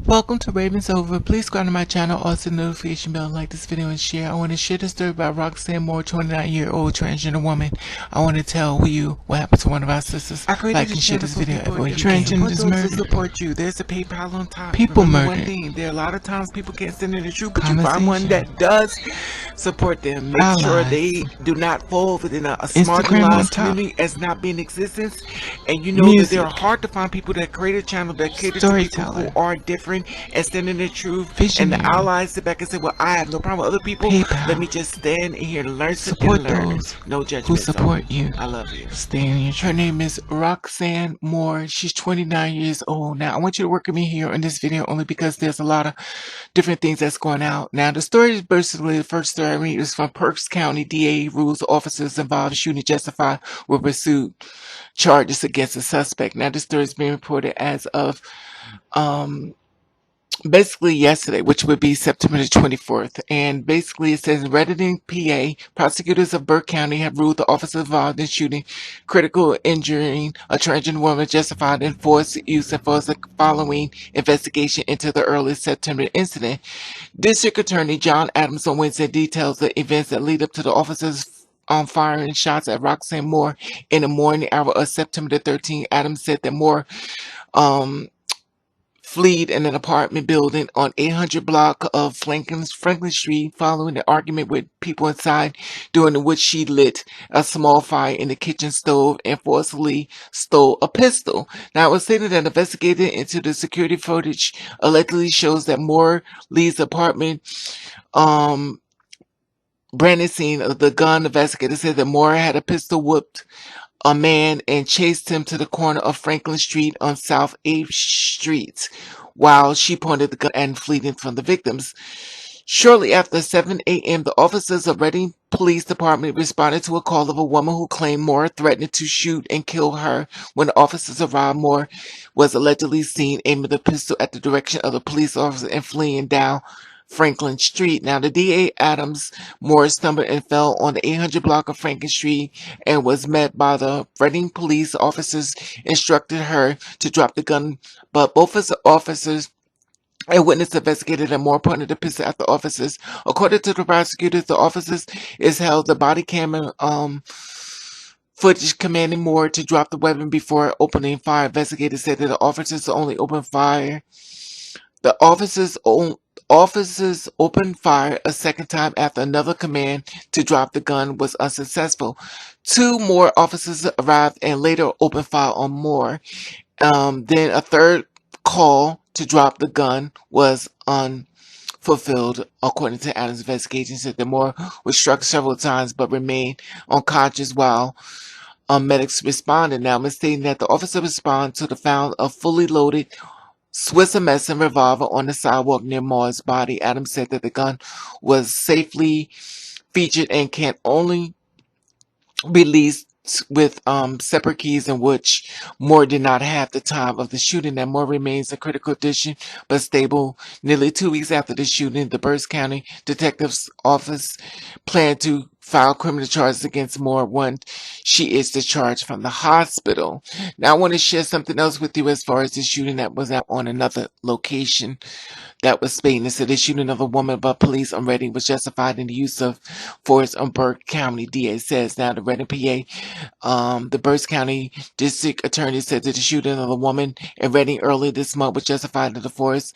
Welcome to Ravens Over. Please subscribe to my channel, also notification bell, like this video and share. I want to share the story about Roxanne Moore, 29-year-old transgender woman. I want to tell you what happened to one of our sisters. I created Like and share this video everywhere you can. Transgenders murdered. To support you. There's a PayPal on top. People Remember murdered. one thing, there are a lot of times people can't send in the truth, but you find one that does support them. Make sure they do not fall within a marginalized community as not being in existence. And you know that they are hard to find people that create a channel that caters to people who are different and stand in the truth. And the allies sit back and say, well, I have no problem with other people. Let me just stand in here and learn. Support those no judgment. Who support you. I love you. Stay in your truth. Her name is Roxanne Moore. She's 29 years old. Now, I want you to work with me here in this video only because there's a lot of different things that's going out. Now, the story is basically, the first story I read is from Berks County DA rules officers involved in shooting justified will pursue charges against the suspect. Now, this story is being reported as of basically yesterday, which would be September the 24th. And basically it says, in Redding, PA, prosecutors of Berks County have ruled the officer involved in shooting, critical injuring a transgender woman justified in force use and force following investigation into the early September incident. District Attorney John Adams on Wednesday details the events that lead up to the officers firing shots at Roxanne Moore in the morning hour of September the 13th. Adams said that Moore fled in an apartment building on 800 block of Franklin Street following an argument with people inside, during which she lit a small fire in the kitchen stove and forcibly stole a pistol. Now, it was stated that investigated into the security footage allegedly shows that Moore leaves the apartment. Brandon scene of the gun. Investigator said that Moore had a pistol whipped a man and chased him to the corner of Franklin Street on South 8th Street while she pointed the gun and fleeing from the victims. Shortly after 7 a.m., the officers of Redding Police Department responded to a call of a woman who claimed Moore threatened to shoot and kill her. When the officers arrived, Moore was allegedly seen aiming the pistol at the direction of the police officer and fleeing down Franklin Street. Now, the DA Adams Moore stumbled and fell on the 800 block of Franklin Street and was met by the Redding police officers, instructed her to drop the gun, but both of the officers and witness investigated and Moore pointed the pistol at the officers. According to the prosecutors, the officers is held the body camera footage commanding Moore to drop the weapon before opening fire. Investigators said that the officers only opened fire. The officers opened fire a second time after another command to drop the gun was unsuccessful. Two more officers arrived and later opened fire on Moore. Then a third call to drop the gun was unfulfilled. According to Adams' investigation, said that Moore was struck several times but remained unconscious while medics responded. Now, stating that the officer responded to the found a fully loaded Swiss Army revolver on the sidewalk near Moore's body. Adams said that the gun was safely featured and can only be released with separate keys, in which Moore did not have the time of the shooting. That Moore remains in critical condition but stable. Nearly 2 weeks after the shooting, the Berks County Detective's Office planned to file criminal charges against Moore once she is discharged from the hospital. Now, I want to share something else with you as far as the shooting that was out on another location that was Spain. So the shooting of a woman by police on Redding was justified in the use of force on Berks County. DA says. Now, the Redding, PA, the Berks County District Attorney said that the shooting of a woman in Redding earlier this month was justified in the force,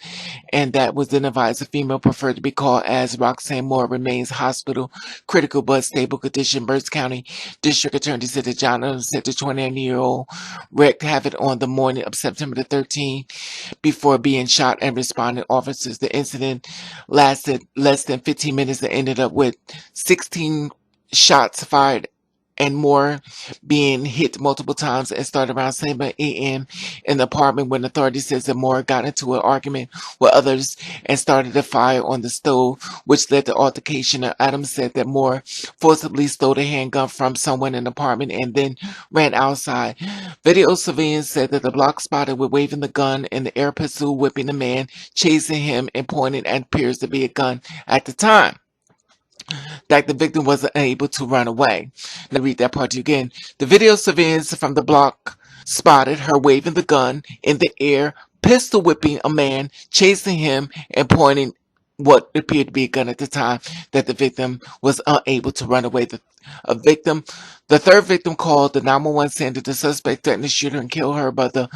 and that was then advised a female preferred to be called as Roxanne Moore remains hospital critical but stable condition. Berks County District Attorney said that John Adams said the 29-year-old wreaked havoc on the morning of September the 13th before being shot and responding officers. The incident lasted less than 15 minutes and ended up with 16 shots fired and Moore being hit multiple times, and started around 7 a.m. in the apartment when authorities says that Moore got into an argument with others and started a fire on the stove, which led to altercation. Adams said that Moore forcibly stole a handgun from someone in the apartment and then ran outside. Video surveillance said that the block spotted with waving the gun and the air pistol, whipping the man, chasing him and pointing and appears to be a gun at the time that the victim was unable to run away. Let me read that part to you again. The video surveillance from the block spotted her waving the gun in the air, pistol whipping a man, chasing him, and pointing what appeared to be a gun at the time that the victim was unable to run away. The third victim called the 911 saying that the suspect threatened to shoot her and kill her. By the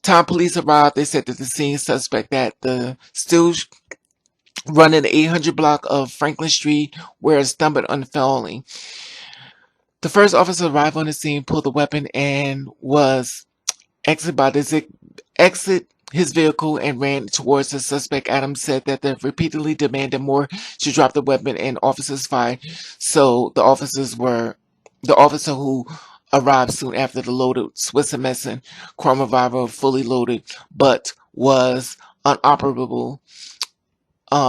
time police arrived, they said that the scene suspect at the still running the 800 block of Franklin Street where it stumbled on falling. The first officer arrived on the scene, pulled the weapon, and was exit his vehicle and ran towards the suspect. Adams said that they repeatedly demanded more to drop the weapon and officers fired. So the officer who arrived soon after the loaded Swiss Messon Chrome revolver fully loaded but was unoperable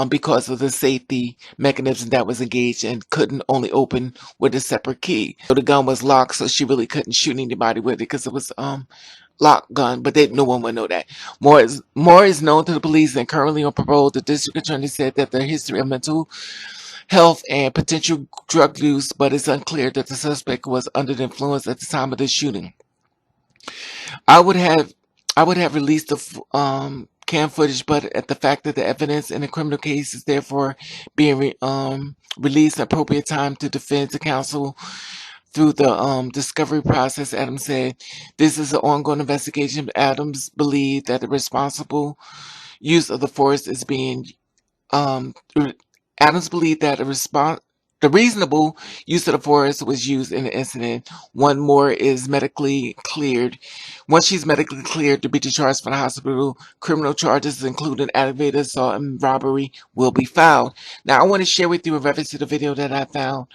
because of the safety mechanism that was engaged and couldn't only open with a separate key. So the gun was locked, so she really couldn't shoot anybody with it because it was locked gun, but no one would know that. More is known to the police and currently on parole. The district attorney said that their history of mental health and potential drug use, but it's unclear that the suspect was under the influence at the time of the shooting. I would have released the cam footage, but at the fact that the evidence in the criminal case is therefore being released at appropriate time to defense counsel through the discovery process, Adams said, this is an ongoing investigation. Adams believed that the responsible use of the force is being Adams believed that the reasonable use of the force was used in the incident. Once she's medically cleared to be discharged from the hospital, criminal charges including aggravated assault and robbery will be filed. Now, I want to share with you a reference to the video that I found.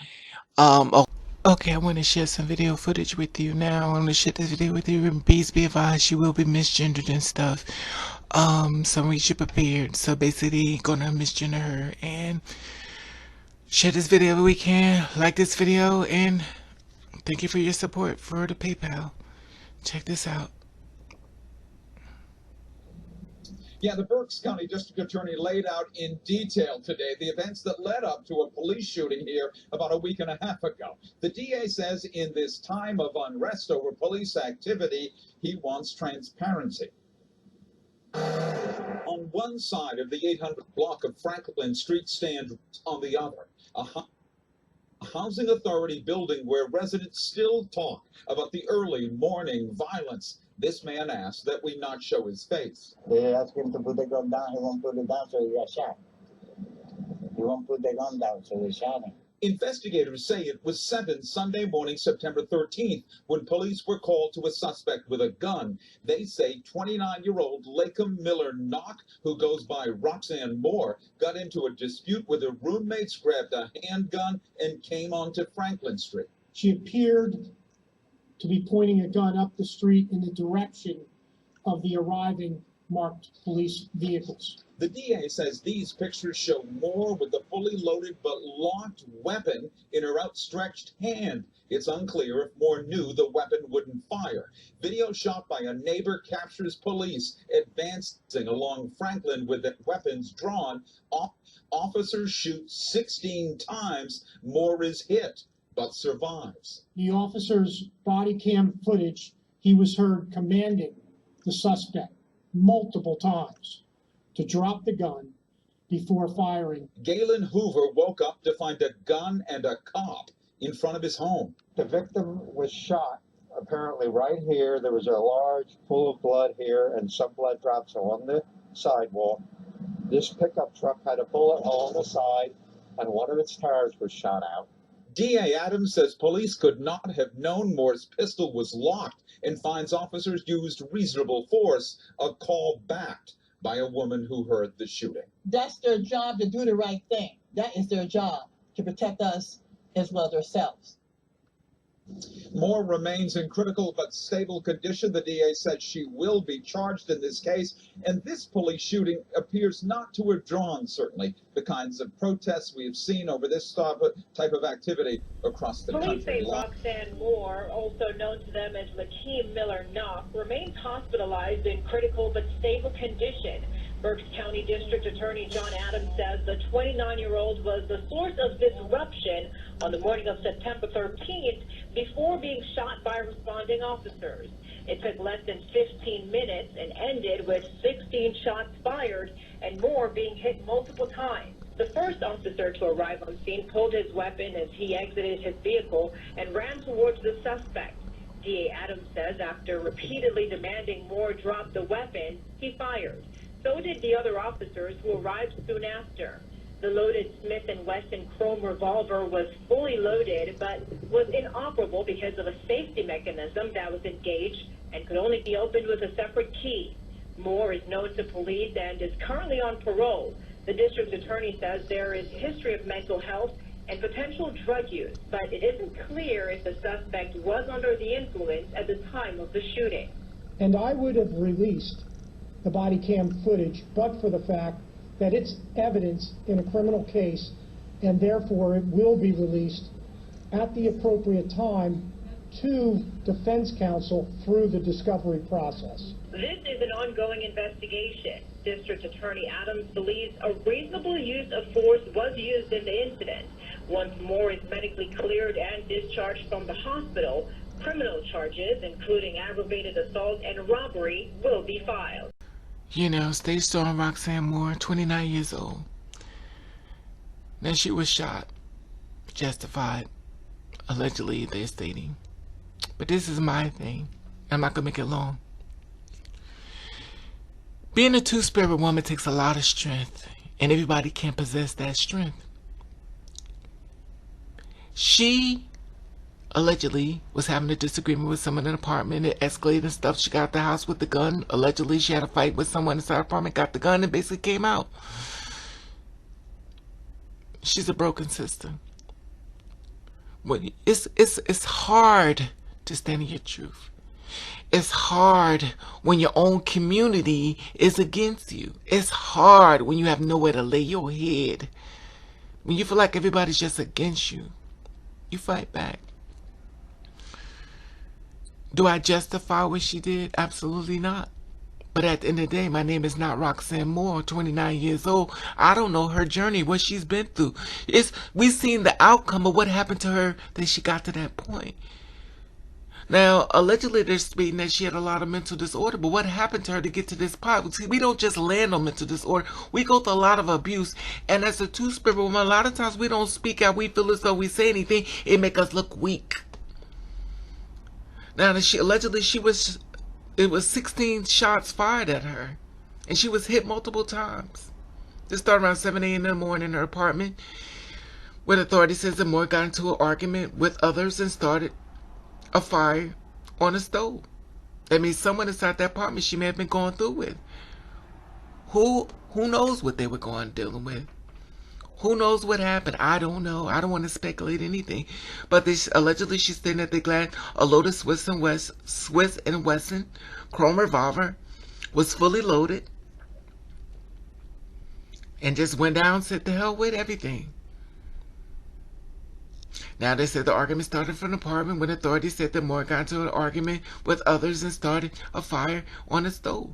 Okay, I want to share some video footage with you now. I want to share this video with you, and please be advised she will be misgendered and stuff. So we should prepared. So basically, gonna misgender her and share this video if we can. Like this video, and thank you for your support for the PayPal. Check this out. Yeah, the Berks County District Attorney laid out in detail today the events that led up to a police shooting here about a week and a half ago. The DA says in this time of unrest over police activity, he wants transparency. On one side of the 800 block of Franklin Street stand on the other. A housing authority building where residents still talk about the early morning violence. This man asked that we not show his face. They asked him to put the gun down. He won't put it down, so he got shot. He won't put the gun down, so they shot him. Investigators say it was 7 Sunday morning, September 13th, when police were called to a suspect with a gun. They say 29-year-old Lakem Miller Knock, who goes by Roxanne Moore, got into a dispute with her roommates, grabbed a handgun, and came onto Franklin Street. She appeared to be pointing a gun up the street in the direction of the arriving marked police vehicles. The DA says these pictures show Moore with the fully loaded but locked weapon in her outstretched hand. It's unclear if Moore knew the weapon wouldn't fire. Video shot by a neighbor captures police advancing along Franklin with the weapons drawn. Officers shoot 16 times. Moore is hit but survives. The officer's body cam footage, he was heard commanding the suspect multiple times to drop the gun before firing. Galen Hoover woke up to find a gun and a cop in front of his home. The victim was shot apparently right here. There was a large pool of blood here and some blood drops along the sidewalk. This pickup truck had a bullet hole on the side and one of its tires was shot out. DA Adams says police could not have known Moore's pistol was locked and finds officers used reasonable force, a call backed by a woman who heard the shooting. That's their job, to do the right thing. That is their job, to protect us as well as ourselves. Moore remains in critical but stable condition. The DA said she will be charged in this case, and this police shooting appears not to have drawn, certainly, the kinds of protests we have seen over this type of activity across the country. Police say Roxanne Moore, also known to them as Lakeem Miller Knock, remains hospitalized in critical but stable condition. Berks County District Attorney John Adams says the 29-year-old was the source of disruption on the morning of September 13th before being shot by responding officers. It took less than 15 minutes and ended with 16 shots fired and Moore being hit multiple times. The first officer to arrive on scene pulled his weapon as he exited his vehicle and ran towards the suspect. DA Adams says after repeatedly demanding Moore drop the weapon, he fired. So did the other officers who arrived soon after. The loaded Smith & Wesson chrome revolver was fully loaded, but was inoperable because of a safety mechanism that was engaged and could only be opened with a separate key. Moore is known to police and is currently on parole. The district attorney says there is history of mental health and potential drug use, but it isn't clear if the suspect was under the influence at the time of the shooting. And I would have released the body cam footage, but for the fact that it's evidence in a criminal case, and therefore it will be released at the appropriate time to defense counsel through the discovery process. This is an ongoing investigation. District Attorney Adams believes a reasonable use of force was used in the incident. Once Moore is medically cleared and discharged from the hospital, criminal charges, including aggravated assault and robbery, will be filed. You know, stage star Roxanne Moore, 29 years old. Now she was shot, justified, allegedly they're stating. But this is my thing. I'm not going to make it long. Being a two-spirit woman takes a lot of strength, and everybody can't possess that strength. She allegedly was having a disagreement with someone in an apartment. It escalated and stuff. She got out the house with the gun. Allegedly, she had a fight with someone inside the apartment, got the gun, and basically came out. She's a broken sister. It's hard to stand in your truth. It's hard when your own community is against you. It's hard when you have nowhere to lay your head. When you feel like everybody's just against you, you fight back. Do I justify what she did? Absolutely not. But at the end of the day, my name is not Roxanne Moore, 29 years old. I don't know her journey, what she's been through. We've seen the outcome of what happened to her that she got to that point. Now, allegedly, they're speaking that she had a lot of mental disorder, but what happened to her to get to this point? See, we don't just land on mental disorder. We go through a lot of abuse, and as a two-spirit woman, a lot of times we don't speak out. We feel as though we say anything, it make us look weak. Now, it was 16 shots fired at her, and she was hit multiple times. This started around 7 a.m. in the morning in her apartment, where the authority says that Moore got into an argument with others and started a fire on a stove. That means someone inside that apartment she may have been going through with. Who knows what they were dealing with? Who knows what happened? I don't know. I don't want to speculate anything. But allegedly she's saying that they glad a loaded Swiss and Wesson chrome revolver was fully loaded and just went down, said the hell with everything. Now, they said the argument started from the apartment when authorities said that Moore got into an argument with others and started a fire on the stove.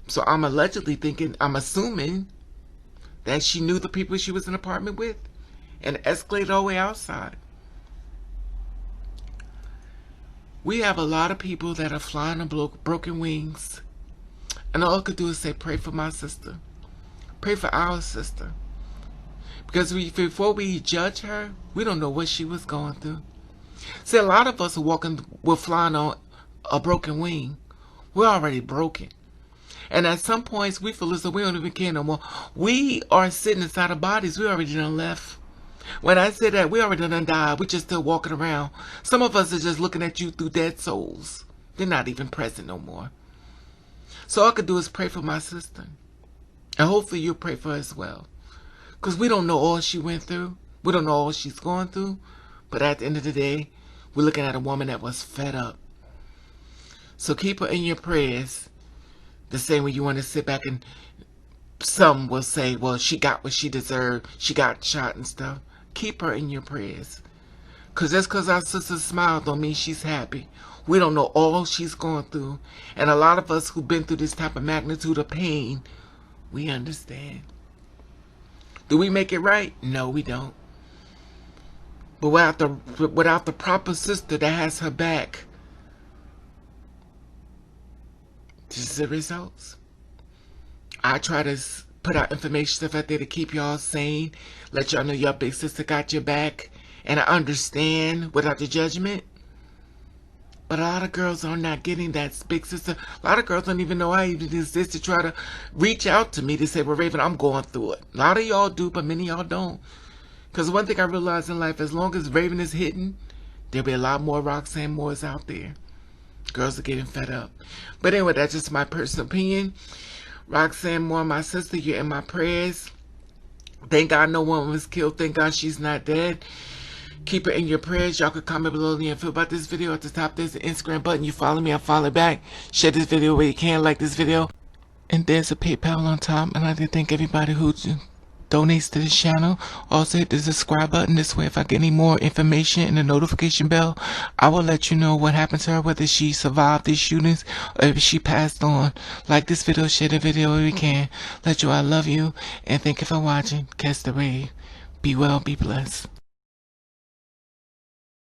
So I'm assuming that she knew the people she was in an apartment with and escalated all the way outside. We have a lot of people that are flying on broken wings. And all I could do is say, pray for my sister. Pray for our sister. Because before we judge her, we don't know what she was going through. See, a lot of us we're flying on a broken wing. We're already broken. And at some points, we feel as though we don't even care no more. We are sitting inside of bodies we already done left. When I say that, we already done died. We're just still walking around. Some of us are just looking at you through dead souls. They're not even present no more. So all I could do is pray for my sister. And hopefully you'll pray for her as well. Because we don't know all she went through. We don't know all she's going through. But at the end of the day, we're looking at a woman that was fed up. So keep her in your prayers. The same way you want to sit back and some will say, well, she got what she deserved. She got shot and stuff. Keep her in your prayers. Because just because our sister smiled don't mean she's happy. We don't know all she's going through. And a lot of us who've been through this type of magnitude of pain, we understand. Do we make it right? No, we don't. But without the proper sister that has her back, This is the results. I try to put out information stuff out there to keep y'all sane, let y'all know your big sister got your back, and I understand without the judgment. But a lot of girls are not getting that big sister. A lot of girls don't even know I even exist to try to reach out to me to say, well, Raven, I'm going through it. A lot of y'all do, but many of y'all don't. Because one thing I realized in life, as long as Raven is hidden, there'll be a lot more Roxanne Moores out there. Girls are getting fed up. But anyway, that's just my personal opinion. Roxanne Moore, my sister, you're in my prayers. Thank God no one was killed. Thank God she's not dead. Keep it in your prayers. Y'all could comment below how you feel about this video. At the top, there's the Instagram button. You follow me, I follow back. Share this video where you can. Like this video. And there's a PayPal on top. And I did thank everybody who donates to this channel. Also hit the subscribe button. This way, if I get any more information and the notification bell, I will let you know what happened to her, whether she survived these shootings or if she passed on. Like this video, share the video where you can. Let you know I love you. And thank you for watching. Catch the rave. Be well, be blessed.